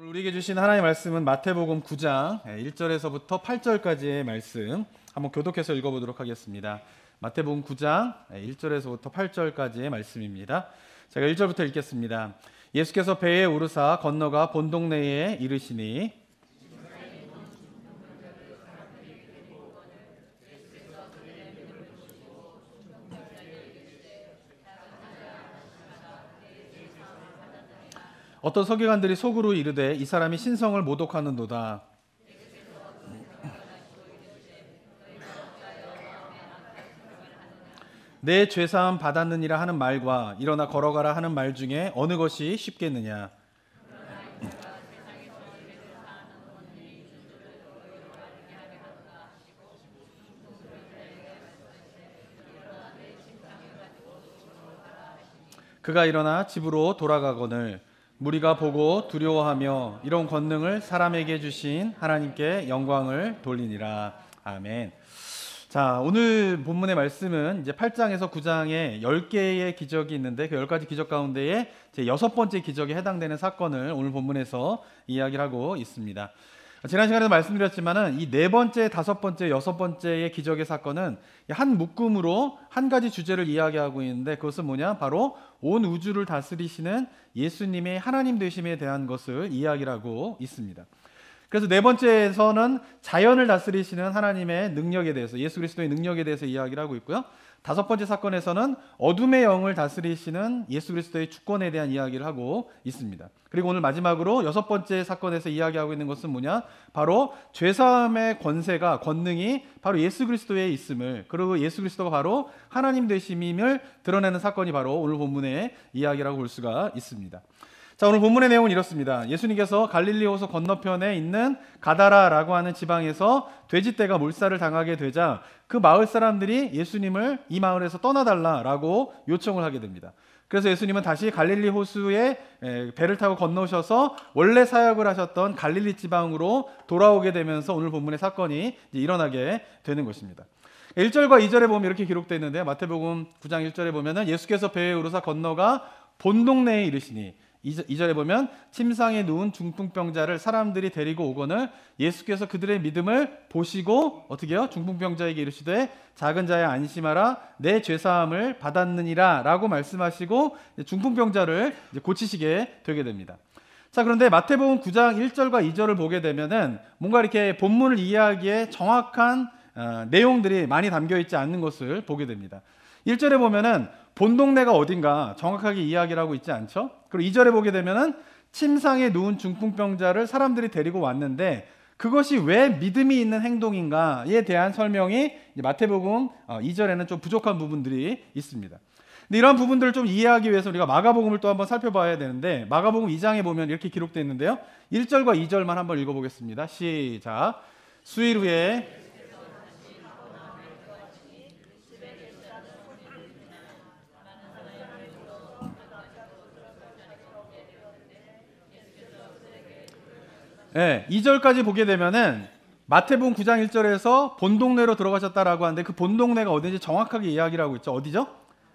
오늘 우리에게 주신 하나님의 말씀은 마태복음 9장 1절에서부터 8절까지의 말씀 한번 교독해서 읽어보도록 하겠습니다. 마태복음 9장 1절에서부터 8절까지의 말씀입니다. 제가 1절부터 읽겠습니다. 예수께서 배에 오르사 건너가 본 동네에 이르시니 어떤 서기관들이 속으로 이르되 이 사람이 신성을 모독하는도다. 내 죄사함 받았느니라 하는 말과 일어나 걸어가라 하는 말 중에 어느 것이 쉽겠느냐. 그가 일어나 집으로 돌아가거늘 무리가 보고 두려워하며 이런 권능을 사람에게 주신 하나님께 영광을 돌리니라. 아멘. 자, 오늘 본문의 말씀은 이제 8장에서 9장에 10개의 기적이 있는데 그 10가지 기적 가운데에 제 6번째 기적에 해당되는 사건을 오늘 본문에서 이야기를 하고 있습니다. 지난 시간에도 말씀드렸지만은 이 4번째, 5번째, 6번째의 기적의 사건은 한 묶음으로 한 가지 주제를 이야기하고 있는데 그것은 뭐냐? 바로 온 우주를 다스리시는 예수님의 하나님 되심에 대한 것을 이야기를 하고 있습니다. 그래서 4번째에서는 자연을 다스리시는 하나님의 능력에 대해서, 예수 그리스도의 능력에 대해서 이야기를 하고 있고요. 5번째 사건에서는 어둠의 영을 다스리시는 예수 그리스도의 주권에 대한 이야기를 하고 있습니다. 그리고 오늘 마지막으로 6번째 사건에서 이야기하고 있는 것은 뭐냐? 바로 죄사함의 권능이 바로 예수 그리스도에 있음을, 그리고 예수 그리스도가 바로 하나님 되심임을 드러내는 사건이 바로 오늘 본문의 이야기라고 볼 수가 있습니다. 자, 오늘 본문의 내용은 이렇습니다. 예수님께서 갈릴리 호수 건너편에 있는 가다라라고 하는 지방에서 돼지떼가 몰살을 당하게 되자 그 마을 사람들이 예수님을 이 마을에서 떠나달라라고 요청을 하게 됩니다. 그래서 예수님은 다시 갈릴리 호수에 배를 타고 건너셔서 원래 사역을 하셨던 갈릴리 지방으로 돌아오게 되면서 오늘 본문의 사건이 일어나게 되는 것입니다. 1절과 2절에 보면 이렇게 기록되어 있는데요. 마태복음 9장 1절에 보면은 예수께서 배에 오르사 건너가 본 동네에 이르시니, 2절에 보면 침상에 누운 중풍병자를 사람들이 데리고 오거늘 예수께서 그들의 믿음을 보시고 어떻게 해요? 중풍병자에게 이르시되 작은 자야 안심하라 내 죄사함을 받았느니라 라고 말씀하시고 중풍병자를 고치시게 되게 됩니다. 자, 그런데 마태복음 9장 1절과 2절을 보게 되면은 뭔가 이렇게 본문을 이해하기에 정확한 내용들이 많이 담겨 있지 않는 것을 보게 됩니다. 1절에 보면은 본 동네가 어딘가 정확하게 이야기를 하고 있지 않죠? 그리고 2절에 보게 되면은 침상에 누운 중풍병자를 사람들이 데리고 왔는데 그것이 왜 믿음이 있는 행동인가에 대한 설명이 마태복음 2절에는 좀 부족한 부분들이 있습니다. 근데 이러한 부분들을 좀 이해하기 위해서 우리가 마가복음을 또 한번 살펴봐야 되는데 마가복음 2장에 보면 이렇게 기록되어 있는데요. 1절과 2절만 한번 읽어보겠습니다. 시작. 수일 후에 네, 2절까지 보게 되면은 마태복음 9장 1절에서 본 동네로 들어가셨다라고 하는데 그 본 동네가 어딘지 정확하게 이야기를 하고 있죠. 어디죠?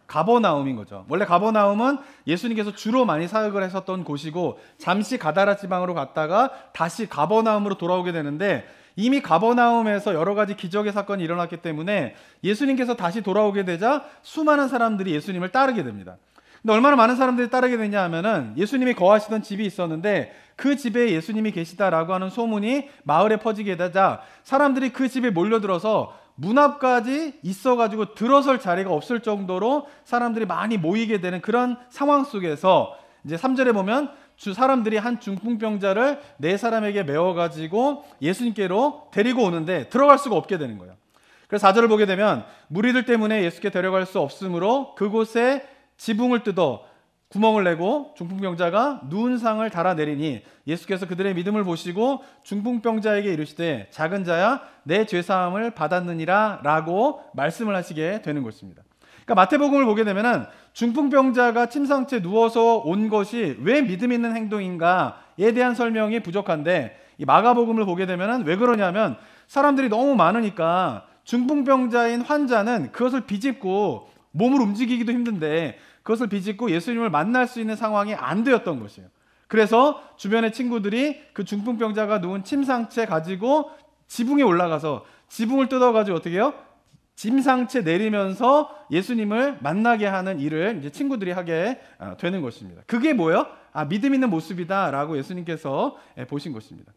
가버나움인 거죠. 원래 가버나움은 예수님께서 주로 많이 사역을 하셨던 곳이고 잠시 가다라 지방으로 갔다가 다시 가버나움으로 돌아오게 되는데 이미 가버나움에서 여러 가지 기적의 사건이 일어났기 때문에 예수님께서 다시 돌아오게 되자 수많은 사람들이 예수님을 따르게 됩니다. 근데 얼마나 많은 사람들이 따르게 되냐 하면은 예수님이 거하시던 집이 있었는데 그 집에 예수님이 계시다라고 하는 소문이 마을에 퍼지게 되자 사람들이 그 집에 몰려들어서 문 앞까지 있어가지고 들어설 자리가 없을 정도로 사람들이 많이 모이게 되는 그런 상황 속에서 이제 3절에 보면 사람들이 한 중풍병자를 4사람에게 메워가지고 예수님께로 데리고 오는데 들어갈 수가 없게 되는 거예요. 그래서 4절을 보게 되면 무리들 때문에 예수께 데려갈 수 없으므로 그곳에 지붕을 뜯어 구멍을 내고 중풍병자가 누운 상을 달아내리니 예수께서 그들의 믿음을 보시고 중풍병자에게 이르시되 작은 자야 내 죄사함을 받았느니라 라고 말씀을 하시게 되는 것입니다. 그러니까 마태복음을 보게 되면은 중풍병자가 침상채 누워서 온 것이 왜 믿음 있는 행동인가에 대한 설명이 부족한데 이 마가복음을 보게 되면은 왜 그러냐면 사람들이 너무 많으니까 중풍병자인 환자는 그것을 비집고 몸을 움직이기도 힘든데 그것을 비집고 예수님을 만날 수 있는 상황이 안 되었던 것이에요. 그래서 주변의 친구들이 그 중풍병자가 누운 침상채 가지고 지붕에 올라가서 지붕을 뜯어가지고 어떻게 해요? 침상채 내리면서 예수님을 만나게 하는 일을 이제 친구들이 하게 되는 것입니다. 그게 뭐예요? 믿음 있는 모습이다라고 예수님께서 보신 것입니다.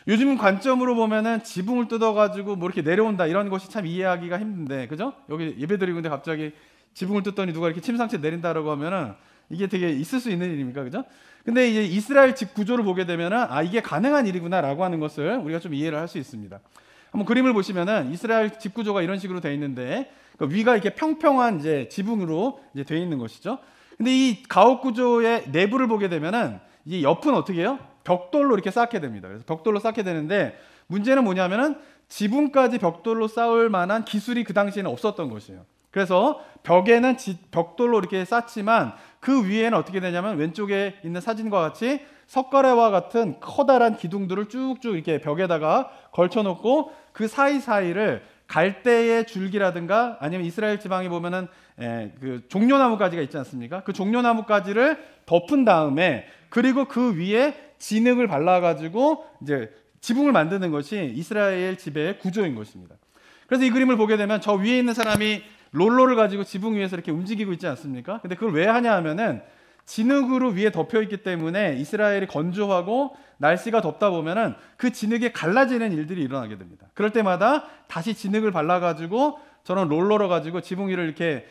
요즘 관점으로 보면은 지붕을 뜯어가지고 뭐 이렇게 내려온다 이런 것이 참 이해하기가 힘든데, 그죠? 여기 예배드리고 있는데 갑자기 지붕을 뜯더니 누가 이렇게 침상채 내린다라고 하면은 이게 되게 있을 수 있는 일입니까, 그죠? 근데 이제 이스라엘 집 구조를 보게 되면은 이게 가능한 일이구나라고 하는 것을 우리가 좀 이해를 할 수 있습니다. 한번 그림을 보시면은 이스라엘 집 구조가 이런 식으로 되어 있는데 위가 이렇게 평평한 이제 지붕으로 이제 되어 있는 것이죠. 근데 이 가옥 구조의 내부를 보게 되면은 이 옆은 어떻게 해요? 벽돌로 이렇게 쌓게 됩니다. 그래서 벽돌로 쌓게 되는데 문제는 뭐냐면은 지붕까지 벽돌로 쌓을 만한 기술이 그 당시에는 없었던 것이에요. 그래서 벽에는 벽돌로 이렇게 쌓지만 그 위에는 어떻게 되냐면 왼쪽에 있는 사진과 같이 석가래와 같은 커다란 기둥들을 쭉쭉 이렇게 벽에다가 걸쳐놓고 그 사이사이를 갈대의 줄기라든가 아니면 이스라엘 지방에 보면은 그 종려나무 가지가 있지 않습니까? 그 종려나무 가지를 덮은 다음에 그리고 그 위에 진흙을 발라가지고 이제 지붕을 만드는 것이 이스라엘 집의 구조인 것입니다. 그래서 이 그림을 보게 되면 저 위에 있는 사람이 롤러를 가지고 지붕 위에서 이렇게 움직이고 있지 않습니까? 근데 그걸 왜 하냐 하면은 진흙으로 위에 덮여 있기 때문에 이스라엘이 건조하고 날씨가 덥다 보면은 그 진흙에 갈라지는 일들이 일어나게 됩니다. 그럴 때마다 다시 진흙을 발라가지고 저런 롤러로 가지고 지붕 위를 이렇게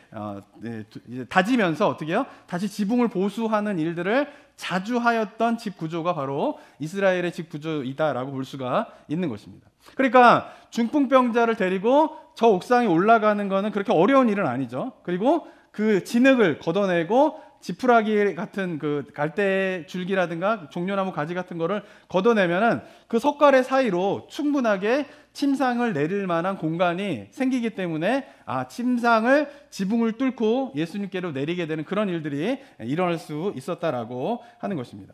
다지면서 어떻게 해요? 다시 지붕을 보수하는 일들을 자주 하였던 집 구조가 바로 이스라엘의 집 구조이다라고 볼 수가 있는 것입니다. 그러니까 중풍병자를 데리고 저 옥상에 올라가는 것은 그렇게 어려운 일은 아니죠. 그리고 그 진흙을 걷어내고 지푸라기 같은 그 갈대 줄기라든가 종려나무 가지 같은 거를 걷어내면은 그 석가래 사이로 충분하게 침상을 내릴 만한 공간이 생기기 때문에 침상을 지붕을 뚫고 예수님께로 내리게 되는 그런 일들이 일어날 수 있었다라고 하는 것입니다.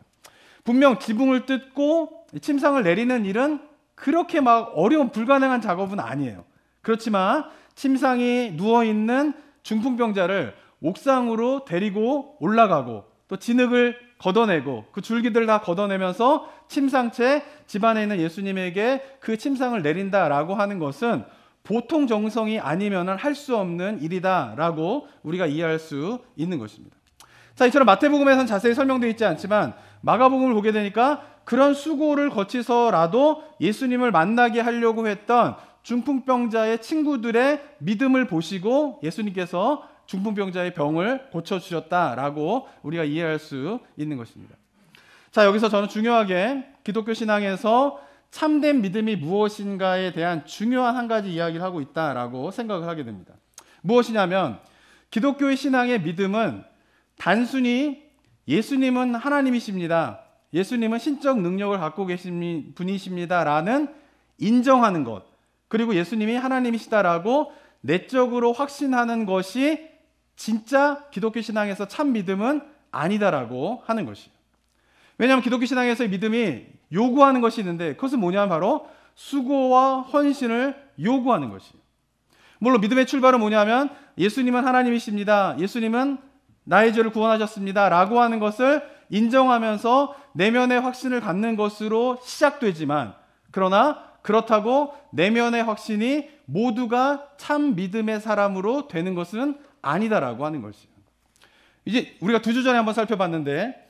분명 지붕을 뜯고 침상을 내리는 일은 그렇게 막 어려운 불가능한 작업은 아니에요. 그렇지만 침상이 누워있는 중풍병자를 옥상으로 데리고 올라가고 또 진흙을 걷어내고 그 줄기들 다 걷어내면서 침상채 집안에 있는 예수님에게 그 침상을 내린다라고 하는 것은 보통 정성이 아니면 할 수 없는 일이다라고 우리가 이해할 수 있는 것입니다. 자, 이처럼 마태복음에서는 자세히 설명되어 있지 않지만 마가복음을 보게 되니까 그런 수고를 거치서라도 예수님을 만나게 하려고 했던 중풍병자의 친구들의 믿음을 보시고 예수님께서 중풍병자의 병을 고쳐주셨다라고 우리가 이해할 수 있는 것입니다. 자, 여기서 저는 중요하게 기독교 신앙에서 참된 믿음이 무엇인가에 대한 중요한 한 가지 이야기를 하고 있다라고 생각을 하게 됩니다. 무엇이냐면 기독교의 신앙의 믿음은 단순히 예수님은 하나님이십니다, 예수님은 신적 능력을 갖고 계신 분이십니다라는 인정하는 것, 그리고 예수님이 하나님이시다라고 내적으로 확신하는 것이 진짜 기독교 신앙에서 참 믿음은 아니다라고 하는 것이에요. 왜냐하면 기독교 신앙에서의 믿음이 요구하는 것이 있는데 그것은 뭐냐면 바로 수고와 헌신을 요구하는 것이에요. 물론 믿음의 출발은 뭐냐면 예수님은 하나님이십니다, 예수님은 나의 죄를 구원하셨습니다 라고 하는 것을 인정하면서 내면의 확신을 갖는 것으로 시작되지만, 그러나 그렇다고 내면의 확신이 모두가 참 믿음의 사람으로 되는 것은 아니다라고 하는 것이에요. 이제 우리가 2주 전에 한번 살펴봤는데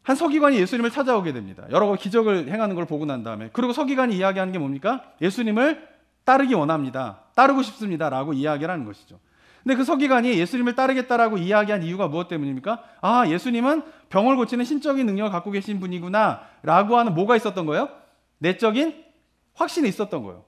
한 서기관이 예수님을 찾아오게 됩니다. 여러 기적을 행하는 걸 보고 난 다음에. 그리고 서기관이 이야기하는 게 뭡니까? 예수님을 따르기 원합니다, 따르고 싶습니다 라고 이야기를 하는 것이죠. 근데 그 서기관이 예수님을 따르겠다라고 이야기한 이유가 무엇 때문입니까? 예수님은 병을 고치는 신적인 능력을 갖고 계신 분이구나 라고 하는 뭐가 있었던 거예요? 내적인 확신이 있었던 거예요.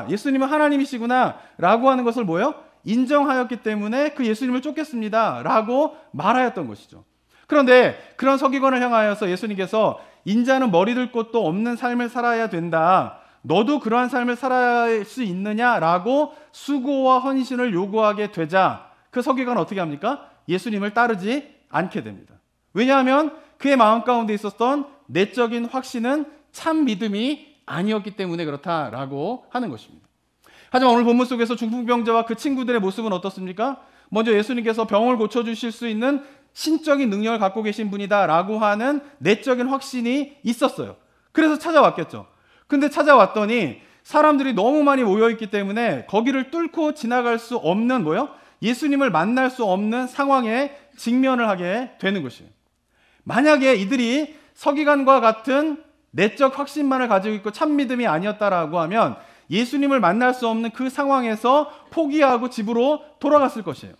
예수님은 하나님이시구나 라고 하는 것을 뭐예요? 인정하였기 때문에 그 예수님을 쫓겠습니다 라고 말하였던 것이죠. 그런데 그런 서기관을 향하여서 예수님께서 인자는 머리들 곳도 없는 삶을 살아야 된다, 너도 그러한 삶을 살아야 수 있느냐라고 수고와 헌신을 요구하게 되자 그 서기관은 어떻게 합니까? 예수님을 따르지 않게 됩니다. 왜냐하면 그의 마음 가운데 있었던 내적인 확신은 참 믿음이 아니었기 때문에 그렇다라고 하는 것입니다. 하지만 오늘 본문 속에서 중풍병자와 그 친구들의 모습은 어떻습니까? 먼저 예수님께서 병을 고쳐주실 수 있는 신적인 능력을 갖고 계신 분이다라고 하는 내적인 확신이 있었어요. 그래서 찾아왔겠죠. 근데 찾아왔더니 사람들이 너무 많이 모여있기 때문에 거기를 뚫고 지나갈 수 없는 예수님을 만날 수 없는 상황에 직면을 하게 되는 것이에요. 만약에 이들이 서기관과 같은 내적 확신만을 가지고 있고 참 믿음이 아니었다라고 하면 예수님을 만날 수 없는 그 상황에서 포기하고 집으로 돌아갔을 것이에요.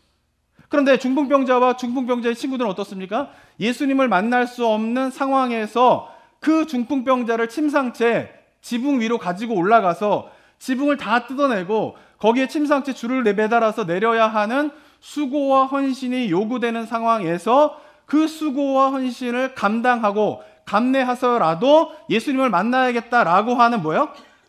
그런데 중풍병자와 중풍병자의 친구들은 어떻습니까? 예수님을 만날 수 없는 상황에서 그 중풍병자를 침상채 지붕 위로 가지고 올라가서 지붕을 다 뜯어내고 거기에 침상채 줄을 매달아서 내려야 하는 수고와 헌신이 요구되는 상황에서 그 수고와 헌신을 감당하고 감내하서라도 예수님을 만나야겠다라고 하는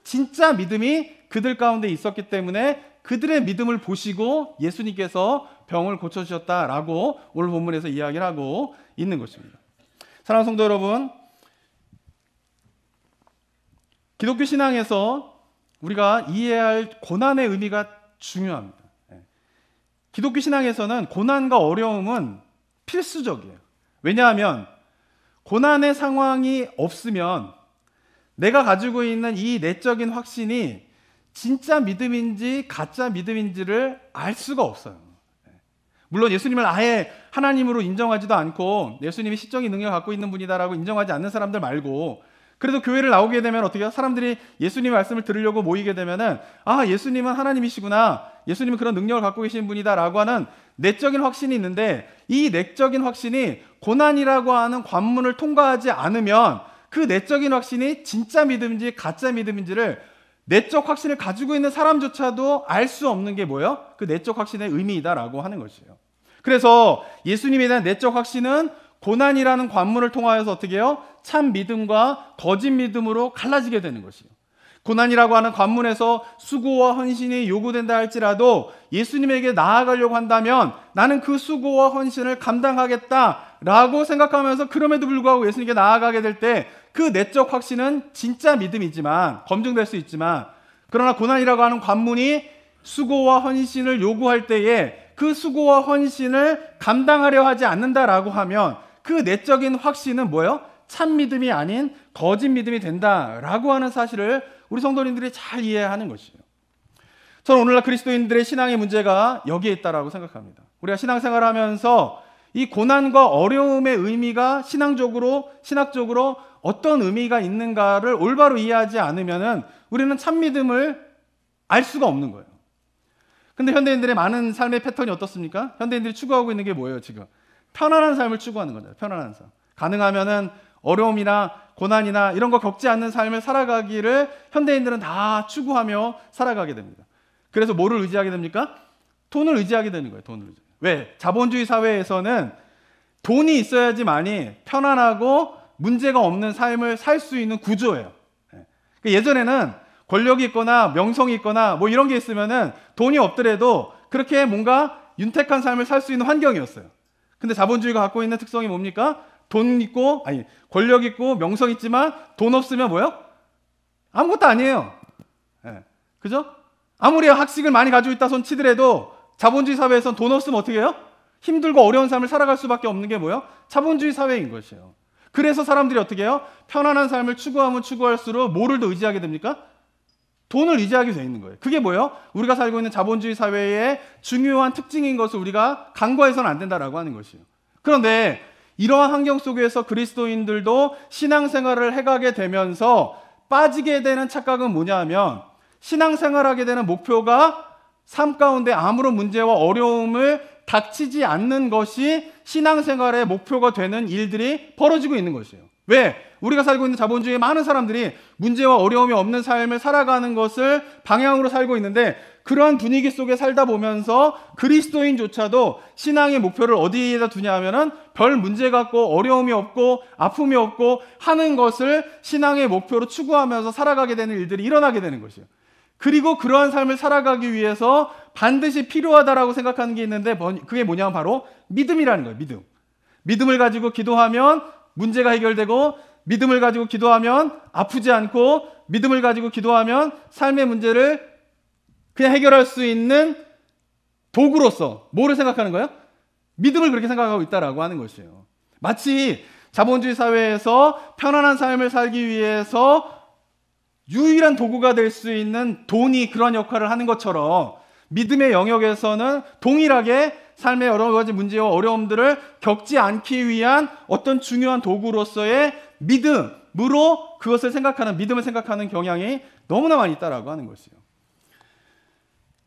진짜 믿음이 그들 가운데 있었기 때문에 그들의 믿음을 보시고 예수님께서 병을 고쳐주셨다라고 오늘 본문에서 이야기를 하고 있는 것입니다. 사랑하는 성도 여러분, 기독교 신앙에서 우리가 이해해야 할 고난의 의미가 중요합니다. 기독교 신앙에서는 고난과 어려움은 필수적이에요. 왜냐하면 고난의 상황이 없으면 내가 가지고 있는 이 내적인 확신이 진짜 믿음인지 가짜 믿음인지를 알 수가 없어요. 물론 예수님을 아예 하나님으로 인정하지도 않고 예수님이 시적인 능력을 갖고 있는 분이다라고 인정하지 않는 사람들 말고 그래도 교회를 나오게 되면 어떻게 해요? 사람들이 예수님의 말씀을 들으려고 모이게 되면은 예수님은 하나님이시구나, 예수님은 그런 능력을 갖고 계신 분이다라고 하는 내적인 확신이 있는데 이 내적인 확신이 고난이라고 하는 관문을 통과하지 않으면 그 내적인 확신이 진짜 믿음인지 가짜 믿음인지를 내적 확신을 가지고 있는 사람조차도 알 수 없는 게 그 내적 확신의 의미이다라고 하는 것이에요. 그래서 예수님에 대한 내적 확신은 고난이라는 관문을 통하여서 어떻게 해요? 참 믿음과 거짓 믿음으로 갈라지게 되는 것이에요. 고난이라고 하는 관문에서 수고와 헌신이 요구된다 할지라도 예수님에게 나아가려고 한다면 나는 그 수고와 헌신을 감당하겠다라고 생각하면서 그럼에도 불구하고 예수님께 나아가게 될 때 그 내적 확신은 진짜 믿음이지만 검증될 수 있지만 그러나 고난이라고 하는 관문이 수고와 헌신을 요구할 때에 그 수고와 헌신을 감당하려 하지 않는다라고 하면 그 내적인 확신은 참 믿음이 아닌 거짓 믿음이 된다라고 하는 사실을 우리 성도님들이 잘 이해하는 것이에요. 저는 오늘날 그리스도인들의 신앙의 문제가 여기에 있다라고 생각합니다. 우리가 신앙생활을 하면서 이 고난과 어려움의 의미가 신학적으로 어떤 의미가 있는가를 올바로 이해하지 않으면 우리는 참 믿음을 알 수가 없는 거예요. 근데 현대인들의 많은 삶의 패턴이 어떻습니까? 현대인들이 추구하고 있는 게 뭐예요, 지금? 편안한 삶을 추구하는 거죠. 편안한 삶. 가능하면은 어려움이나 고난이나 이런 거 겪지 않는 삶을 살아가기를 현대인들은 다 추구하며 살아가게 됩니다. 그래서 뭐를 의지하게 됩니까? 돈을 의지하게 되는 거예요. 돈을 의지. 왜? 자본주의 사회에서는 돈이 있어야지만이 편안하고 문제가 없는 삶을 살 수 있는 구조예요. 예전에는 권력이 있거나 명성이 있거나 이런 게 있으면은 돈이 없더라도 그렇게 뭔가 윤택한 삶을 살 수 있는 환경이었어요. 근데 자본주의가 갖고 있는 특성이 뭡니까? 권력 있고 명성 있지만 돈 없으면 아무것도 아니에요. 그죠? 아무리 학식을 많이 가지고 있다 손 치더라도 자본주의 사회에선 돈 없으면 어떻게 해요? 힘들고 어려운 삶을 살아갈 수밖에 없는 게 자본주의 사회인 것이에요. 그래서 사람들이 어떻게 해요? 편안한 삶을 추구하면 추구할수록 뭐를 더 의지하게 됩니까? 돈을 의지하게 돼 있는 거예요. 그게 우리가 살고 있는 자본주의 사회의 중요한 특징인 것을 우리가 간과해서는 안 된다라고 하는 것이에요. 그런데 이러한 환경 속에서 그리스도인들도 신앙생활을 해가게 되면서 빠지게 되는 착각은 뭐냐 하면 신앙생활하게 되는 목표가 삶 가운데 아무런 문제와 어려움을 닥치지 않는 것이 신앙생활의 목표가 되는 일들이 벌어지고 있는 것이에요. 왜? 우리가 살고 있는 자본주의의 많은 사람들이 문제와 어려움이 없는 삶을 살아가는 것을 방향으로 살고 있는데 그러한 분위기 속에 살다 보면서 그리스도인조차도 신앙의 목표를 어디에다 두냐 하면은 별 문제가 없고 어려움이 없고 아픔이 없고 하는 것을 신앙의 목표로 추구하면서 살아가게 되는 일들이 일어나게 되는 것이에요. 그리고 그러한 삶을 살아가기 위해서 반드시 필요하다라고 생각하는 게 있는데 그게 뭐냐면 바로 믿음이라는 거예요. 믿음. 믿음을 가지고 기도하면 문제가 해결되고 믿음을 가지고 기도하면 아프지 않고 믿음을 가지고 기도하면 삶의 문제를 그냥 해결할 수 있는 도구로서 뭐를 생각하는 거예요? 믿음을 그렇게 생각하고 있다라고 하는 것이에요. 마치 자본주의 사회에서 편안한 삶을 살기 위해서 유일한 도구가 될 수 있는 돈이 그런 역할을 하는 것처럼 믿음의 영역에서는 동일하게 삶의 여러 가지 문제와 어려움들을 겪지 않기 위한 어떤 중요한 도구로서의 믿음으로 그것을 생각하는, 믿음을 생각하는 경향이 너무나 많이 있다라고 하는 것이에요.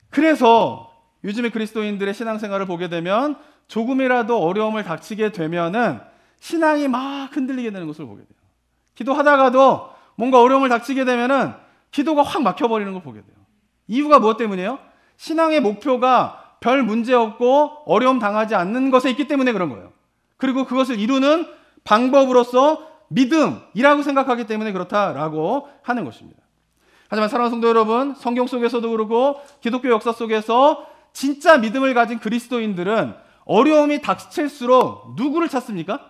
그래서 요즘에 그리스도인들의 신앙생활을 보게 되면 조금이라도 어려움을 닥치게 되면은 신앙이 막 흔들리게 되는 것을 보게 돼요. 기도하다가도 뭔가 어려움을 닥치게 되면은 기도가 확 막혀버리는 걸 보게 돼요. 이유가 무엇 때문이에요? 신앙의 목표가 별 문제 없고 어려움 당하지 않는 것에 있기 때문에 그런 거예요. 그리고 그것을 이루는 방법으로서 믿음이라고 생각하기 때문에 그렇다라고 하는 것입니다. 하지만 사랑하는 성도 여러분, 성경 속에서도 그렇고 기독교 역사 속에서 진짜 믿음을 가진 그리스도인들은 어려움이 닥칠수록 누구를 찾습니까?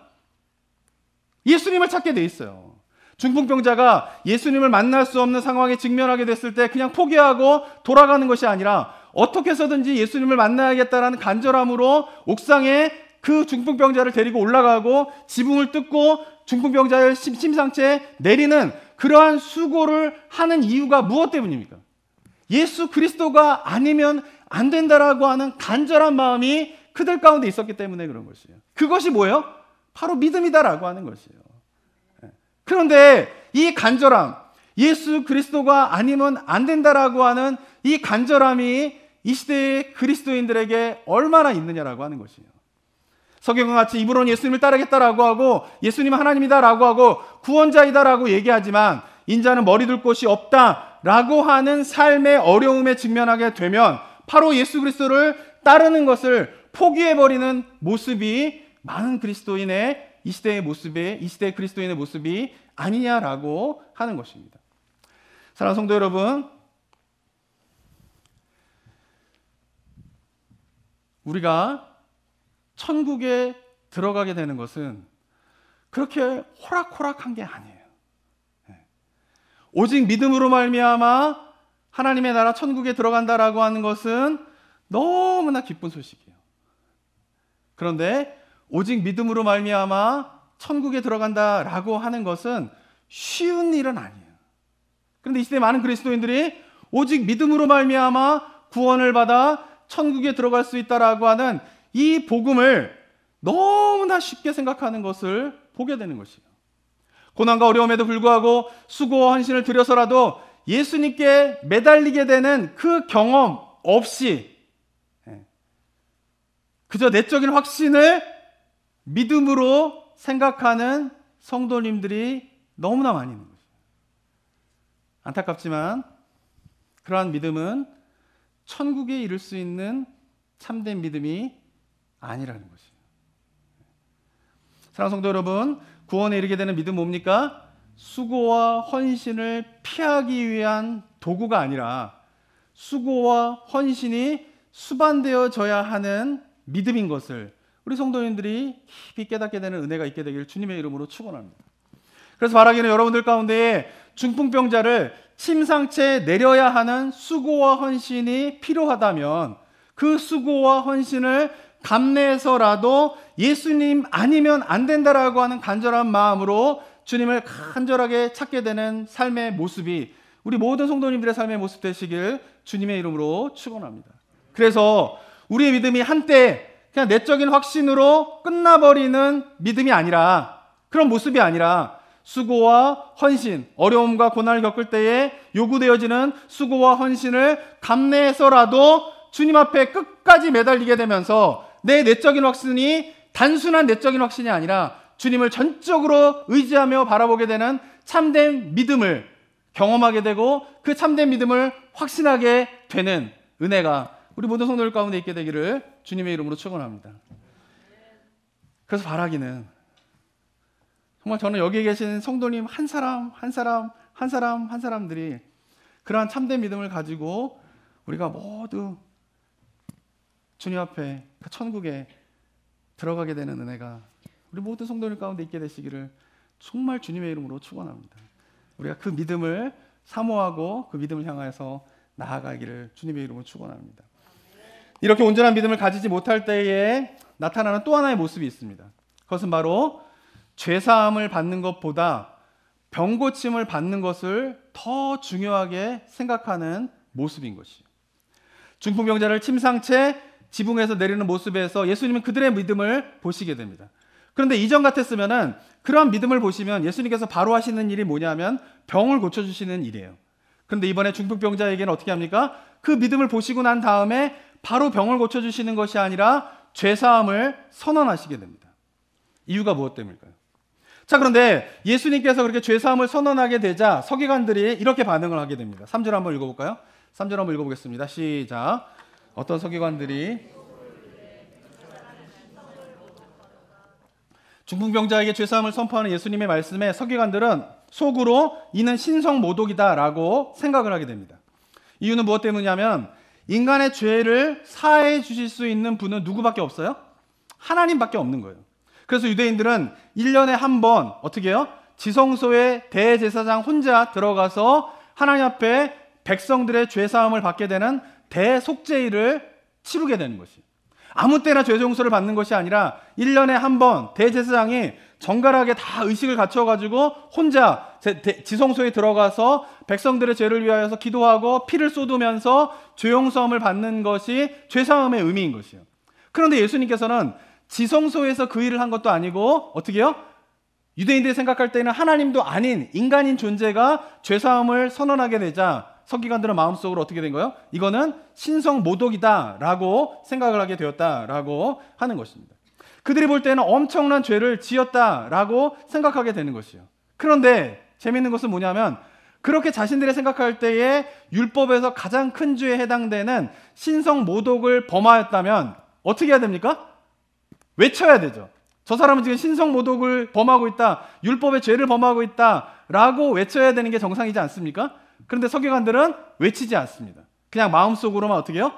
예수님을 찾게 돼 있어요. 중풍병자가 예수님을 만날 수 없는 상황에 직면하게 됐을 때 그냥 포기하고 돌아가는 것이 아니라 어떻게 해서든지 예수님을 만나야겠다라는 간절함으로 옥상에 그 중풍병자를 데리고 올라가고 지붕을 뜯고 중풍병자를 심상치에 내리는 그러한 수고를 하는 이유가 무엇 때문입니까? 예수 그리스도가 아니면 안 된다라고 하는 간절한 마음이 그들 가운데 있었기 때문에 그런 것이에요. 그것이 뭐예요? 바로 믿음이다라고 하는 것이에요. 그런데 이 간절함, 예수 그리스도가 아니면 안 된다라고 하는 이 간절함이 이 시대의 그리스도인들에게 얼마나 있느냐라고 하는 것이에요. 서기관과 같이 입으로는 예수님을 따르겠다라고 하고 예수님은 하나님이다라고 하고 구원자이다라고 얘기하지만 인자는 머리 둘 곳이 없다라고 하는 삶의 어려움에 직면하게 되면 바로 예수 그리스도를 따르는 것을 포기해버리는 모습이 많은 그리스도인의 이 시대의 모습이, 이 시대의 그리스도인의 모습이 아니냐라고 하는 것입니다. 사랑하는 성도 여러분, 우리가 천국에 들어가게 되는 것은 그렇게 호락호락한 게 아니에요. 오직 믿음으로 말미암아 하나님의 나라 천국에 들어간다라고 하는 것은 너무나 기쁜 소식이에요. 그런데 오직 믿음으로 말미암아 천국에 들어간다라고 하는 것은 쉬운 일은 아니에요. 그런데 이 시대의 많은 그리스도인들이 오직 믿음으로 말미암아 구원을 받아 천국에 들어갈 수 있다라고 하는 이 복음을 너무나 쉽게 생각하는 것을 보게 되는 것이에요. 고난과 어려움에도 불구하고 수고와 헌신을 들여서라도 예수님께 매달리게 되는 그 경험 없이 그저 내적인 확신을 믿음으로 생각하는 성도님들이 너무나 많이 있는 것이에요. 안타깝지만 그러한 믿음은 천국에 이를 수 있는 참된 믿음이 아니라는 것이에요. 사랑하는 성도 여러분, 구원에 이르게 되는 믿음 뭡니까? 수고와 헌신을 피하기 위한 도구가 아니라 수고와 헌신이 수반되어져야 하는 믿음인 것을 우리 성도님들이 깊이 깨닫게 되는 은혜가 있게 되기를 주님의 이름으로 축원합니다. 그래서 바라기는 여러분들 가운데 중풍병자를 침상채 내려야 하는 수고와 헌신이 필요하다면 그 수고와 헌신을 감내해서라도 예수님 아니면 안 된다라고 하는 간절한 마음으로 주님을 간절하게 찾게 되는 삶의 모습이 우리 모든 성도님들의 삶의 모습 되시길 주님의 이름으로 축원합니다. 그래서 우리의 믿음이 한때 그냥 내적인 확신으로 끝나버리는 믿음이 아니라, 그런 모습이 아니라 수고와 헌신, 어려움과 고난을 겪을 때에 요구되어지는 수고와 헌신을 감내해서라도 주님 앞에 끝까지 매달리게 되면서 내 내적인 확신이 단순한 내적인 확신이 아니라 주님을 전적으로 의지하며 바라보게 되는 참된 믿음을 경험하게 되고 그 참된 믿음을 확신하게 되는 은혜가 우리 모든 성도들 가운데 있게 되기를 주님의 이름으로 축원합니다. 그래서 바라기는 정말 저는 여기에 계신 성도님 한 사람들이 그러한 참된 믿음을 가지고 우리가 모두 주님 앞에 그 천국에 들어가게 되는 은혜가 우리 모든 성도들 가운데 있게 되시기를 정말 주님의 이름으로 축원합니다. 우리가 그 믿음을 사모하고 그 믿음을 향해서 나아가기를 주님의 이름으로 축원합니다. 이렇게 온전한 믿음을 가지지 못할 때에 나타나는 또 하나의 모습이 있습니다. 그것은 바로 죄사함을 받는 것보다 병고침을 받는 것을 더 중요하게 생각하는 모습인 것이에요. 중풍병자를 침상 채 지붕에서 내리는 모습에서 예수님은 그들의 믿음을 보시게 됩니다. 그런데 이전 같았으면은 그러한 믿음을 보시면 예수님께서 바로 하시는 일이 뭐냐면 병을 고쳐주시는 일이에요. 그런데 이번에 중풍병자에게는 어떻게 합니까? 그 믿음을 보시고 난 다음에 바로 병을 고쳐주시는 것이 아니라 죄사함을 선언하시게 됩니다. 이유가 무엇 때문일까요? 자, 그런데 예수님께서 그렇게 죄사함을 선언하게 되자 서기관들이 이렇게 반응을 하게 됩니다. 3절 한번 읽어볼까요? 3절 한번 읽어보겠습니다. 시작. 어떤 서기관들이 중풍병자에게 죄사함을 선포하는 예수님의 말씀에 서기관들은 속으로 이는 신성모독이다라고 생각을 하게 됩니다. 이유는 무엇 때문이냐면 인간의 죄를 사해 주실 수 있는 분은 누구밖에 없어요? 하나님밖에 없는 거예요. 그래서 유대인들은 1년에 한 번 어떻게 해요? 지성소에 대제사장 혼자 들어가서 하나님 앞에 백성들의 죄사함을 받게 되는 대속죄일을 치르게 되는 것이, 아무 때나 죄종소를 받는 것이 아니라 1년에 한 번 대제사장이 정갈하게 다 의식을 갖춰가지고 혼자 지성소에 들어가서 백성들의 죄를 위하여서 기도하고 피를 쏟으면서 죄용서함을 받는 것이 죄사함의 의미인 것이에요. 그런데 예수님께서는 지성소에서 그 일을 한 것도 아니고 어떻게 해요? 유대인들이 생각할 때는 하나님도 아닌 인간인 존재가 죄사함을 선언하게 되자 서기관들은 마음속으로 어떻게 된 거예요? 이거는 신성모독이다라고 생각을 하게 되었다라고 하는 것입니다. 그들이 볼 때는 엄청난 죄를 지었다라고 생각하게 되는 것이에요. 그런데 재미있는 것은 뭐냐면 그렇게 자신들이 생각할 때에 율법에서 가장 큰 죄에 해당되는 신성모독을 범하였다면 어떻게 해야 됩니까? 외쳐야 되죠. 저 사람은 지금 신성모독을 범하고 있다, 율법의 죄를 범하고 있다라고 외쳐야 되는 게 정상이지 않습니까? 그런데 서기관들은 외치지 않습니다. 그냥 마음속으로만 어떻게 해요?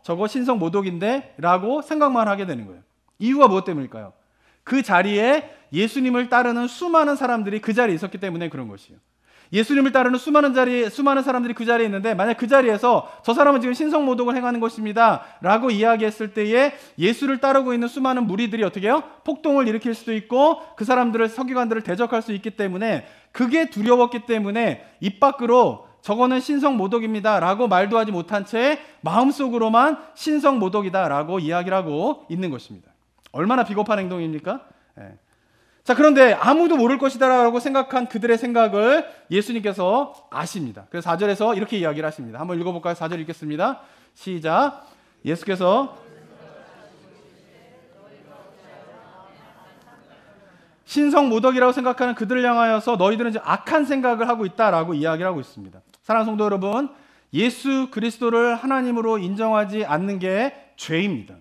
저거 신성모독인데? 라고 생각만 하게 되는 거예요. 이유가 무엇 때문일까요? 그 자리에 예수님을 따르는 수많은 사람들이 그 자리에 있었기 때문에 그런 것이에요. 예수님을 따르는 수많은 사람들이 그 자리에 있는데 만약 그 자리에서 저 사람은 지금 신성모독을 행하는 것입니다 라고 이야기했을 때에 예수를 따르고 있는 수많은 무리들이 어떻게 해요? 폭동을 일으킬 수도 있고 그 사람들을, 서기관들을 대적할 수 있기 때문에 그게 두려웠기 때문에 입 밖으로 저거는 신성모독입니다 라고 말도 하지 못한 채 마음속으로만 신성모독이다 라고 이야기를 하고 있는 것입니다. 얼마나 비겁한 행동입니까? 자, 그런데 아무도 모를 것이다 라고 생각한 그들의 생각을 예수님께서 아십니다. 그래서 4절에서 이렇게 이야기를 하십니다. 한번 읽어볼까요? 4절 읽겠습니다. 시작. 예수께서 신성모독이라고 생각하는 그들을 향하여서 너희들은 이제 악한 생각을 하고 있다라고 이야기를 하고 있습니다. 사랑하는 성도 여러분, 예수 그리스도를 하나님으로 인정하지 않는 게 죄입니다.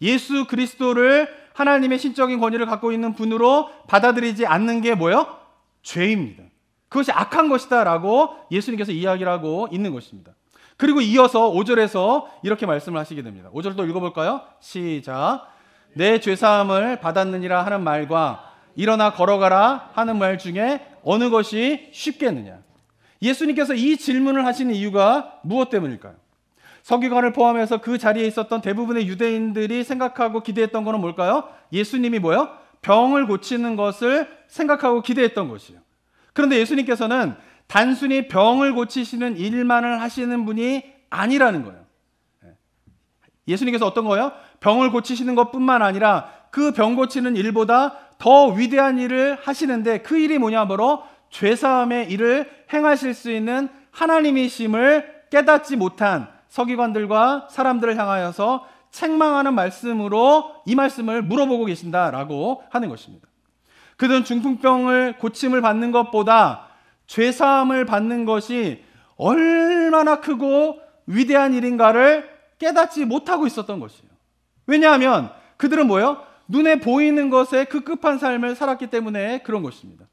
예수 그리스도를 하나님의 신적인 권위를 갖고 있는 분으로 받아들이지 않는 게 뭐예요? 죄입니다. 그것이 악한 것이다 라고 예수님께서 이야기를 하고 있는 것입니다. 그리고 이어서 5절에서 이렇게 말씀을 하시게 됩니다. 5절 또 읽어볼까요? 시작. 내 죄사함을 받았느니라 하는 말과 일어나 걸어가라 하는 말 중에 어느 것이 쉽겠느냐? 예수님께서 이 질문을 하시는 이유가 무엇 때문일까요? 서기관을 포함해서 그 자리에 있었던 대부분의 유대인들이 생각하고 기대했던 것은 뭘까요? 예수님이 뭐예요? 병을 고치는 것을 생각하고 기대했던 것이에요. 그런데 예수님께서는 단순히 병을 고치시는 일만을 하시는 분이 아니라는 거예요. 예수님께서 어떤 거예요? 병을 고치시는 것뿐만 아니라 그 병 고치는 일보다 더 위대한 일을 하시는데 그 일이 뭐냐 바로 죄사함의 일을 행하실 수 있는 하나님이심을 깨닫지 못한 서기관들과 사람들을 향하여서 책망하는 말씀으로 이 말씀을 물어보고 계신다라고 하는 것입니다. 그들은 중풍병을 고침을 받는 것보다 죄사함을 받는 것이 얼마나 크고 위대한 일인가를 깨닫지 못하고 있었던 것이에요. 왜냐하면 그들은 뭐예요? 눈에 보이는 것에 급급한 삶을 살았기 때문에 그런 것입니다.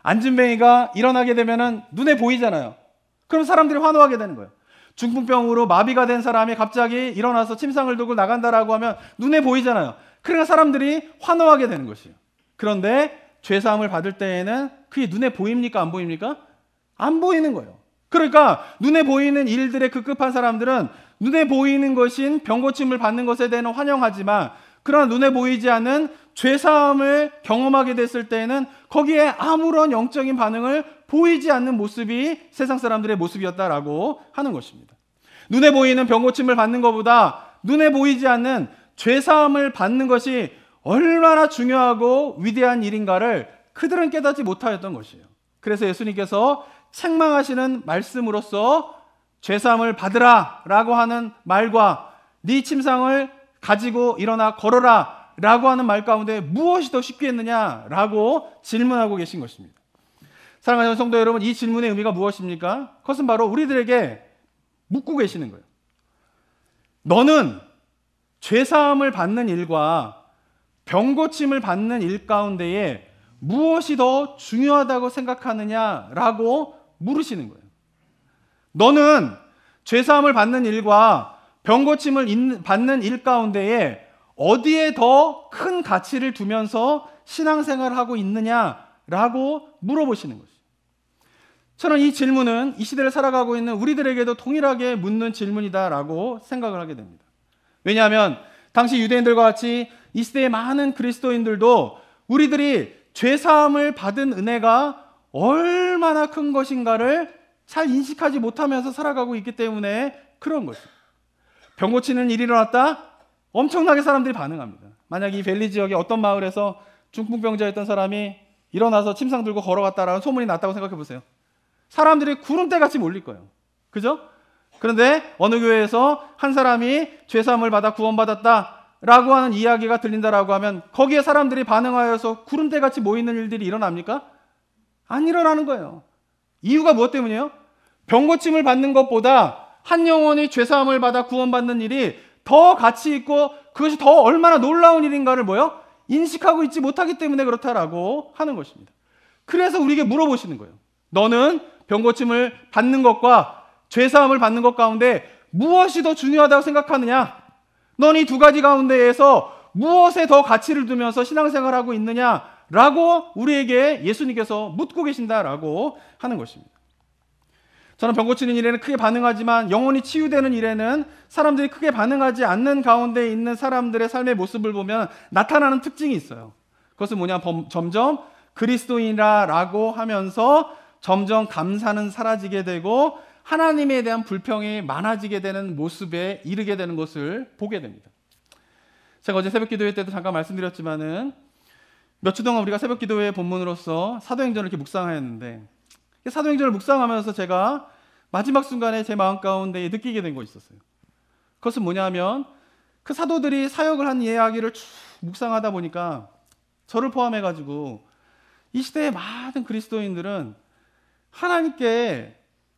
안진뱅이가 일어나게 되면 눈에 보이잖아요. 그럼 사람들이 환호하게 되는 거예요. 중풍병으로 마비가 된 사람이 갑자기 일어나서 침상을 들고 나간다라고 하면 눈에 보이잖아요. 그러니까 사람들이 환호하게 되는 것이에요. 그런데 죄사함을 받을 때에는 그게 눈에 보입니까? 안 보입니까? 안 보이는 거예요. 그러니까 눈에 보이는 일들에 급급한 사람들은 눈에 보이는 것인 병고침을 받는 것에 대해서는 환영하지만 그러나 눈에 보이지 않는 죄사함을 경험하게 됐을 때에는 거기에 아무런 영적인 반응을 보이지 않는 모습이 세상 사람들의 모습이었다라고 하는 것입니다. 눈에 보이는 병고침을 받는 것보다 눈에 보이지 않는 죄사함을 받는 것이 얼마나 중요하고 위대한 일인가를 그들은 깨닫지 못하였던 것이에요. 그래서 예수님께서 책망하시는 말씀으로써 죄사함을 받으라 라고 하는 말과 네 침상을 가지고 일어나 걸어라 라고 하는 말 가운데 무엇이 더 쉽겠느냐 라고 질문하고 계신 것입니다. 사랑하는 성도 여러분, 이 질문의 의미가 무엇입니까? 그것은 바로 우리들에게 묻고 계시는 거예요. 너는 죄사함을 받는 일과 병고침을 받는 일 가운데에 무엇이 더 중요하다고 생각하느냐라고 물으시는 거예요. 너는 죄사함을 받는 일과 병고침을 받는 일 가운데에 어디에 더 큰 가치를 두면서 신앙생활을 하고 있느냐라고 물어보시는 거죠. 저는 이 질문은 이 시대를 살아가고 있는 우리들에게도 동일하게 묻는 질문이다라고 생각을 하게 됩니다. 왜냐하면 당시 유대인들과 같이 이 시대의 많은 그리스도인들도 우리들이 죄사함을 받은 은혜가 얼마나 큰 것인가를 잘 인식하지 못하면서 살아가고 있기 때문에 그런 것입니다. 병 고치는 일이 일어났다? 엄청나게 사람들이 반응합니다. 만약 이 벨리 지역의 어떤 마을에서 중풍병자였던 사람이 일어나서 침상 들고 걸어갔다라는 소문이 났다고 생각해 보세요. 사람들이 구름대같이 몰릴 거예요. 그죠? 그런데 어느 교회에서 한 사람이 죄사함을 받아 구원받았다라고 하는 이야기가 들린다라고 하면 거기에 사람들이 반응하여서 구름대같이 모이는 일들이 일어납니까? 안 일어나는 거예요. 이유가 무엇 때문이에요? 병고침을 받는 것보다 한 영혼이 죄사함을 받아 구원받는 일이 더 가치 있고 그것이 더 얼마나 놀라운 일인가를 뭐요? 인식하고 있지 못하기 때문에 그렇다라고 하는 것입니다. 그래서 우리에게 물어보시는 거예요. 너는 병고침을 받는 것과 죄사함을 받는 것 가운데 무엇이 더 중요하다고 생각하느냐? 넌 이 두 가지 가운데에서 무엇에 더 가치를 두면서 신앙생활하고 있느냐라고 우리에게 예수님께서 묻고 계신다라고 하는 것입니다. 저는 병 고치는 일에는 크게 반응하지만 영혼이 치유되는 일에는 사람들이 크게 반응하지 않는 가운데 있는 사람들의 삶의 모습을 보면 나타나는 특징이 있어요. 그것은 뭐냐? 점점 그리스도인이라고 하면서 점점 감사는 사라지게 되고 하나님에 대한 불평이 많아지게 되는 모습에 이르게 되는 것을 보게 됩니다. 제가 어제 새벽 기도회 때도 잠깐 말씀드렸지만은 몇 주 동안 우리가 새벽 기도회 본문으로서 사도행전을 이렇게 묵상하였는데 사도행전을 묵상하면서 제가 마지막 순간에 제 마음 가운데 느끼게 된 것이 있었어요. 그것은 뭐냐면 그 사도들이 사역을 한 이야기를 쭉 묵상하다 보니까 저를 포함해가지고 이 시대의 많은 그리스도인들은 하나님께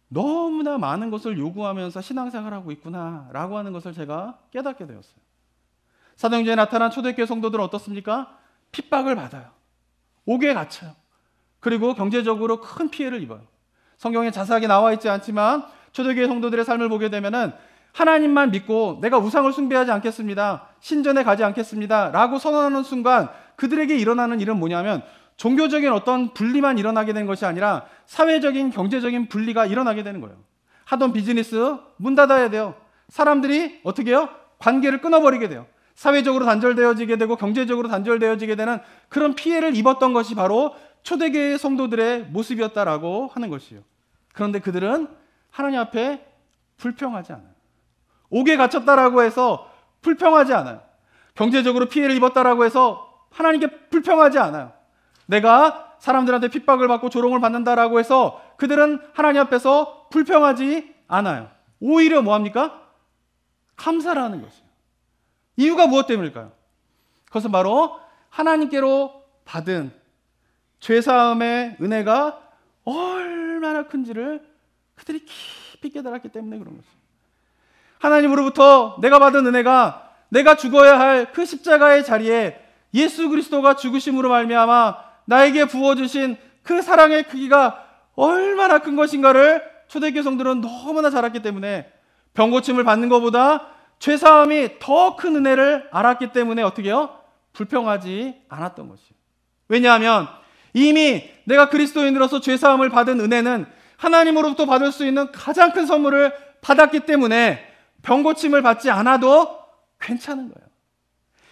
너무나 많은 것을 요구하면서 신앙생활하고 있구나라고 하는 것을 제가 깨닫게 되었어요. 사도행전에 나타난 초대교회 성도들은 어떻습니까? 핍박을 받아요. 옥에 갇혀요. 그리고 경제적으로 큰 피해를 입어요. 성경에 자세하게 나와 있지 않지만 초대교회 성도들의 삶을 보게 되면은 하나님만 믿고 내가 우상을 숭배하지 않겠습니다. 신전에 가지 않겠습니다. 라고 선언하는 순간 그들에게 일어나는 일은 뭐냐면 종교적인 어떤 분리만 일어나게 된 것이 아니라 사회적인 경제적인 분리가 일어나게 되는 거예요. 하던 비즈니스 문 닫아야 돼요. 사람들이 어떻게 해요? 관계를 끊어버리게 돼요. 사회적으로 단절되어지게 되고 경제적으로 단절되어지게 되는 그런 피해를 입었던 것이 바로 초대교회 성도들의 모습이었다라고 하는 것이에요. 그런데 그들은 하나님 앞에 불평하지 않아요. 옥에 갇혔다라고 해서 불평하지 않아요. 경제적으로 피해를 입었다라고 해서 하나님께 불평하지 않아요. 내가 사람들한테 핍박을 받고 조롱을 받는다라고 해서 그들은 하나님 앞에서 불평하지 않아요. 오히려 뭐합니까? 감사를 하는 것이에요. 이유가 무엇 때문일까요? 그것은 바로 하나님께로 받은 죄사함의 은혜가 얼마나 큰지를 그들이 깊이 깨달았기 때문에 그런 것이에요. 하나님으로부터 내가 받은 은혜가 내가 죽어야 할 그 십자가의 자리에 예수 그리스도가 죽으심으로 말미암아 나에게 부어주신 그 사랑의 크기가 얼마나 큰 것인가를 초대교회 성도들은 너무나 잘 알았기 때문에 병고침을 받는 것보다 죄사함이 더 큰 은혜를 알았기 때문에 어떻게 해요? 불평하지 않았던 것이에요. 왜냐하면 이미 내가 그리스도인으로서 죄사함을 받은 은혜는 하나님으로부터 받을 수 있는 가장 큰 선물을 받았기 때문에 병고침을 받지 않아도 괜찮은 거예요.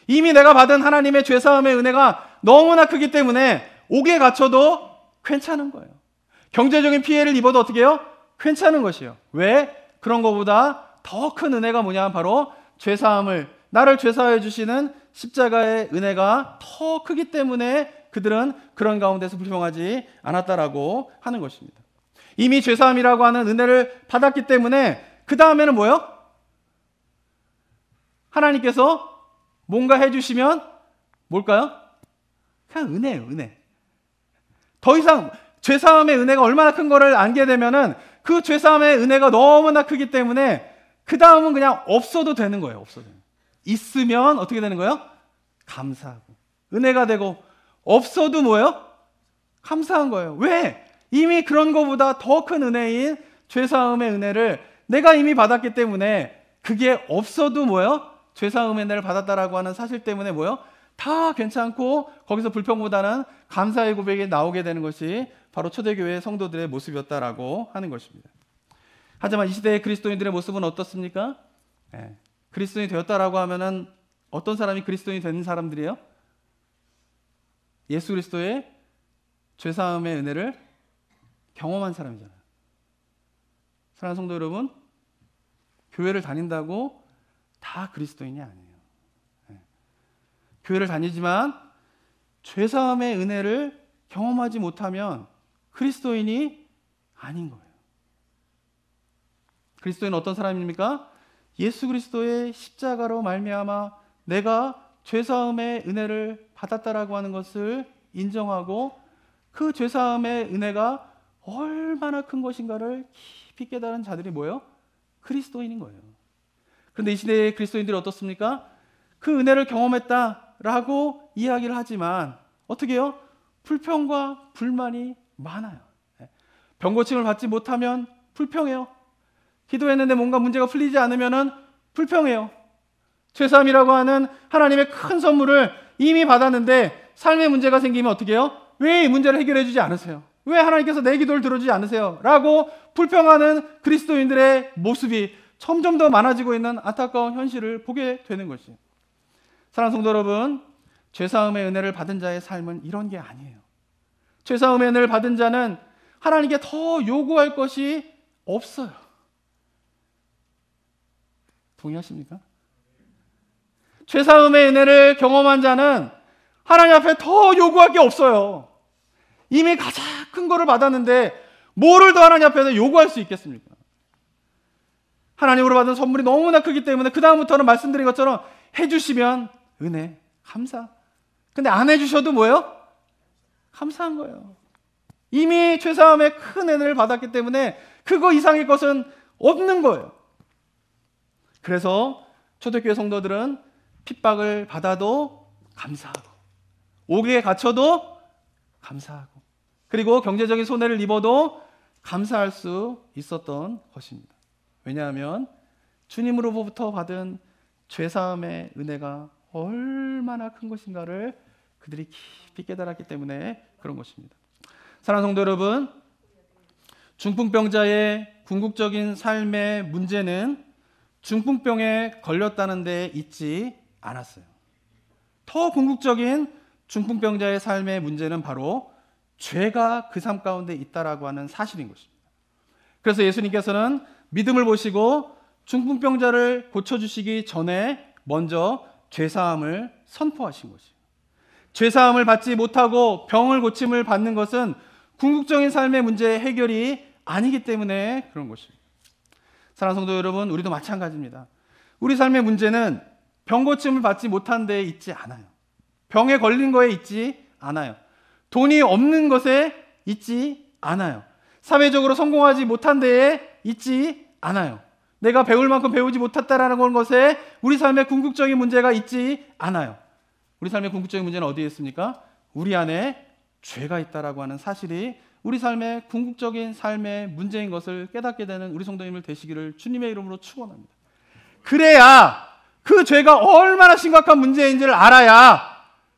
이미 내가 받은 하나님의 죄사함의 은혜가 너무나 크기 때문에 옥에 갇혀도 괜찮은 거예요. 경제적인 피해를 입어도 어떻게 해요? 괜찮은 것이에요. 왜? 그런 것보다 더 큰 은혜가 뭐냐? 바로 죄사함을, 나를 죄사해 주시는 십자가의 은혜가 더 크기 때문에 그들은 그런 가운데서 불평하지 않았다라고 하는 것입니다. 이미 죄사함이라고 하는 은혜를 받았기 때문에 그 다음에는 뭐예요? 하나님께서 뭔가 해주시면 뭘까요? 그냥 은혜예요, 은혜. 더 이상 죄사함의 은혜가 얼마나 큰 거를 알게 되면은 그 죄사함의 은혜가 너무나 크기 때문에 그 다음은 그냥 없어도 되는 거예요. 없어도. 있으면 어떻게 되는 거예요? 감사하고 은혜가 되고, 없어도 뭐예요? 감사한 거예요. 왜? 이미 그런 거보다 더 큰 은혜인 죄사함의 은혜를 내가 이미 받았기 때문에 그게 없어도 뭐예요? 죄사함의 은혜를 받았다라고 하는 사실 때문에 뭐예요? 다 괜찮고 거기서 불평보다는 감사의 고백이 나오게 되는 것이 바로 초대교회 성도들의 모습이었다라고 하는 것입니다. 하지만 이 시대의 그리스도인들의 모습은 어떻습니까? 그리스도인이 되었다라고 하면은 어떤 사람이 그리스도인이 되는 사람들이에요? 예수 그리스도의 죄사함의 은혜를 경험한 사람이잖아요. 사랑하는 성도 여러분, 교회를 다닌다고 다 그리스도인이 아니에요. 교회를 다니지만 죄사함의 은혜를 경험하지 못하면 그리스도인이 아닌 거예요. 그리스도인은 어떤 사람입니까? 예수 그리스도의 십자가로 말미암아 내가 죄사함의 은혜를 받았다라고 하는 것을 인정하고 그 죄사함의 은혜가 얼마나 큰 것인가를 깊이 깨달은 자들이 뭐예요? 그리스도인인 거예요. 그런데 이 시대의 그리스도인들이 어떻습니까? 그 은혜를 경험했다라고 이야기를 하지만 어떻게 해요? 불평과 불만이 많아요. 병고침을 받지 못하면 불평해요. 기도했는데 뭔가 문제가 풀리지 않으면 불평해요. 죄사함이라고 하는 하나님의 큰 선물을 이미 받았는데 삶의 문제가 생기면 어떻게 해요? 왜 이 문제를 해결해 주지 않으세요? 왜 하나님께서 내 기도를 들어주지 않으세요? 라고 불평하는 그리스도인들의 모습이 점점 더 많아지고 있는 안타까운 현실을 보게 되는 것이에요. 사랑하는 성도 여러분, 죄사함의 은혜를 받은 자의 삶은 이런 게 아니에요. 죄사함의 은혜를 받은 자는 하나님께 더 요구할 것이 없어요. 동의하십니까? 죄사함의 은혜를 경험한 자는 하나님 앞에 더 요구할 게 없어요. 이미 가장 큰 거를 받았는데 뭐를 더 하나님 앞에서 요구할 수 있겠습니까? 하나님으로 받은 선물이 너무나 크기 때문에 그 다음부터는 말씀드린 것처럼 해주시면 은혜, 감사. 근데 안 해주셔도 뭐예요? 감사한 거예요. 이미 죄사함의 큰 은혜를 받았기 때문에 그거 이상의 것은 없는 거예요. 그래서 초대교회 성도들은 핍박을 받아도 감사하고, 옥에 갇혀도 감사하고, 그리고 경제적인 손해를 입어도 감사할 수 있었던 것입니다. 왜냐하면 주님으로부터 받은 죄사함의 은혜가 얼마나 큰 것인가를 그들이 깊이 깨달았기 때문에 그런 것입니다. 사랑하는 성도 여러분, 중풍병자의 궁극적인 삶의 문제는 중풍병에 걸렸다는 데 있지 않았어요. 더 궁극적인 중풍병자의 삶의 문제는 바로 죄가 그 삶 가운데 있다라고 하는 사실인 것입니다. 그래서 예수님께서는 믿음을 보시고 중풍병자를 고쳐주시기 전에 먼저 죄사함을 선포하신 것이에요. 죄사함을 받지 못하고 병을 고침을 받는 것은 궁극적인 삶의 문제의 해결이 아니기 때문에 그런 것입니다. 사랑하는 성도 여러분, 우리도 마찬가지입니다. 우리 삶의 문제는 병 고침을 받지 못한 데에 있지 않아요. 병에 걸린 거에 있지 않아요. 돈이 없는 것에 있지 않아요. 사회적으로 성공하지 못한 데에 있지 않아요. 내가 배울 만큼 배우지 못했다라는 것에 우리 삶의 궁극적인 문제가 있지 않아요. 우리 삶의 궁극적인 문제는 어디에 있습니까? 우리 안에 죄가 있다라고 하는 사실이 우리 삶의 궁극적인 삶의 문제인 것을 깨닫게 되는 우리 성도님들 되시기를 주님의 이름으로 축원합니다. 그래야 그 죄가 얼마나 심각한 문제인지를 알아야,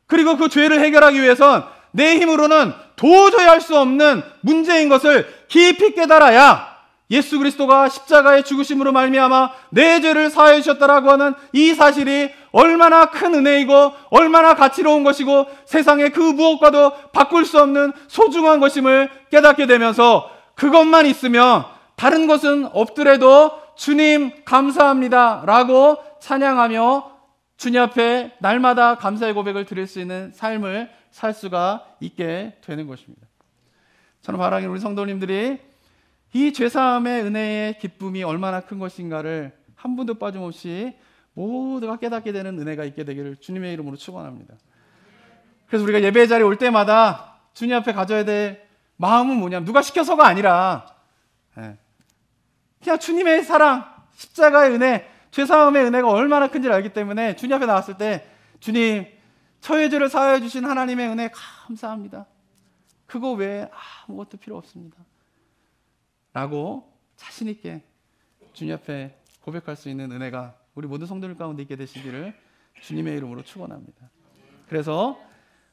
그리고 그 죄를 해결하기 위해선 내 힘으로는 도저히 할 수 없는 문제인 것을 깊이 깨달아야 예수 그리스도가 십자가의 죽으심으로 말미암아 내 죄를 사하여 주셨다라고 하는 이 사실이 얼마나 큰 은혜이고 얼마나 가치로운 것이고 세상의 그 무엇과도 바꿀 수 없는 소중한 것임을 깨닫게 되면서 그것만 있으면 다른 것은 없더라도 주님 감사합니다 라고 찬양하며 주님 앞에 날마다 감사의 고백을 드릴 수 있는 삶을 살 수가 있게 되는 것입니다. 저는 바라기는 우리 성도님들이 이 죄사함의 은혜의 기쁨이 얼마나 큰 것인가를 한 분도 빠짐없이 모두가 깨닫게 되는 은혜가 있게 되기를 주님의 이름으로 축원합니다. 그래서 우리가 예배 자리에 올 때마다 주님 앞에 가져야 될 마음은 뭐냐면 누가 시켜서가 아니라 그냥 주님의 사랑, 십자가의 은혜, 죄사함의 은혜가 얼마나 큰지를 알기 때문에 주님 앞에 나왔을 때 주님, 저의 죄를 사하여 주신 하나님의 은혜 감사합니다. 그거 외에 아무것도 필요 없습니다 라고 자신 있게 주님 앞에 고백할 수 있는 은혜가 우리 모든 성도들 가운데 있게 되시기를 주님의 이름으로 축원합니다. 그래서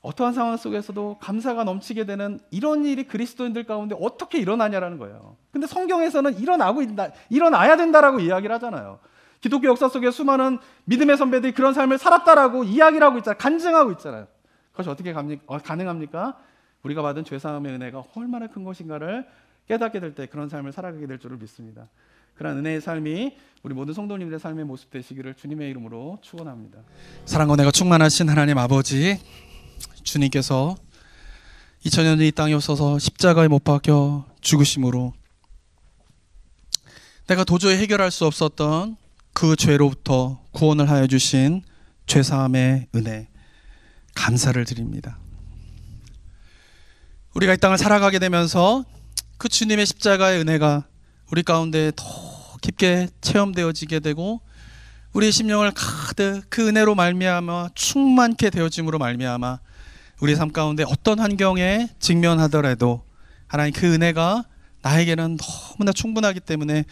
어떠한 상황 속에서도 감사가 넘치게 되는 이런 일이 그리스도인들 가운데 어떻게 일어나냐라는 거예요. 근데 성경에서는 일어나야 된다라고 이야기를 하잖아요. 기독교 역사 속에 수많은 믿음의 선배들이 그런 삶을 살았다라고 이야기를 하고 있잖아요. 간증하고 있잖아요. 그것이 어떻게 가능합니까? 우리가 받은 죄사함의 은혜가 얼마나 큰 것인가를 깨닫게 될 때 그런 삶을 살아가게 될 줄을 믿습니다. 그런 은혜의 삶이 우리 모든 성도님들의 삶의 모습 되시기를 주님의 이름으로 축원합니다. 사랑과 은혜가 충만하신 하나님 아버지, 주님께서 2000년 전 이 땅에 오셔서 십자가에 못 박혀 죽으심으로 내가 도저히 해결할 수 없었던 그 죄로부터 구원을 하여 주신 죄사함의 은혜 감사를 드립니다. 우리가 이 땅을 살아가게 되면서 그 주님의 십자가의 은혜가 우리 가운데 더 깊게 체험되어지게 되고 우리의 심령을 가득 그 은혜로 말미암아 충만케 되어짐으로 말미암아 우리 삶 가운데 어떤 환경에 직면하더라도 하나님 그 은혜가 나에게는 너무나 충분하기 때문에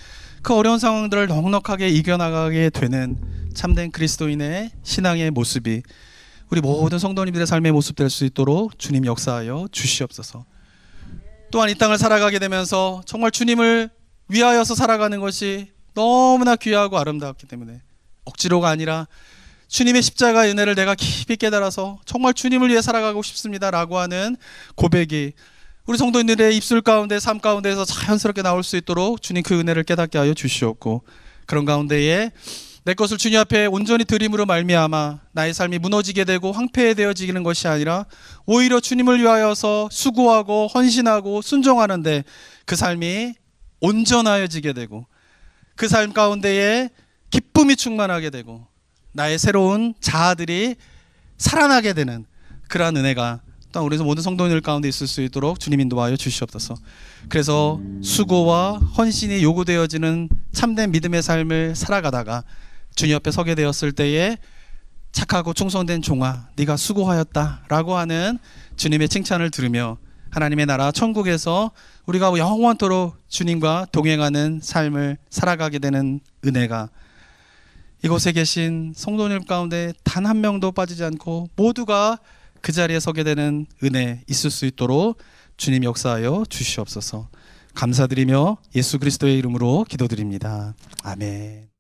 그 어려운 상황들을 넉넉하게 이겨나가게 되는 참된 그리스도인의 신앙의 모습이 우리 모든 성도님들의 삶의 모습 될 수 있도록 주님 역사하여 주시옵소서. 또한 이 땅을 살아가게 되면서 정말 주님을 위하여서 살아가는 것이 너무나 귀하고 아름다웠기 때문에 억지로가 아니라 주님의 십자가의 은혜를 내가 깊이 깨달아서 정말 주님을 위해 살아가고 싶습니다 라고 하는 고백이 우리 성도님들의 입술 가운데 삶 가운데에서 자연스럽게 나올 수 있도록 주님 그 은혜를 깨닫게 하여 주시옵고, 그런 가운데에 내 것을 주님 앞에 온전히 드림으로 말미암아 나의 삶이 무너지게 되고 황폐해되어지는 것이 아니라 오히려 주님을 위하여서 수고하고 헌신하고 순종하는데 그 삶이 온전하여지게 되고 그 삶 가운데에 기쁨이 충만하게 되고 나의 새로운 자아들이 살아나게 되는 그러한 은혜가 또한 우리 모든 성도님들 가운데 있을 수 있도록 주님 인도하여 주시옵소서. 그래서 수고와 헌신이 요구되어지는 참된 믿음의 삶을 살아가다가 주님 옆에 서게 되었을 때에 착하고 충성된 종아 네가 수고하였다 라고 하는 주님의 칭찬을 들으며 하나님의 나라 천국에서 우리가 영원토록 주님과 동행하는 삶을 살아가게 되는 은혜가 이곳에 계신 성도님 가운데 단 한 명도 빠지지 않고 모두가 그 자리에 서게 되는 은혜 있을 수 있도록 주님 역사하여 주시옵소서. 감사드리며 예수 그리스도의 이름으로 기도드립니다. 아멘.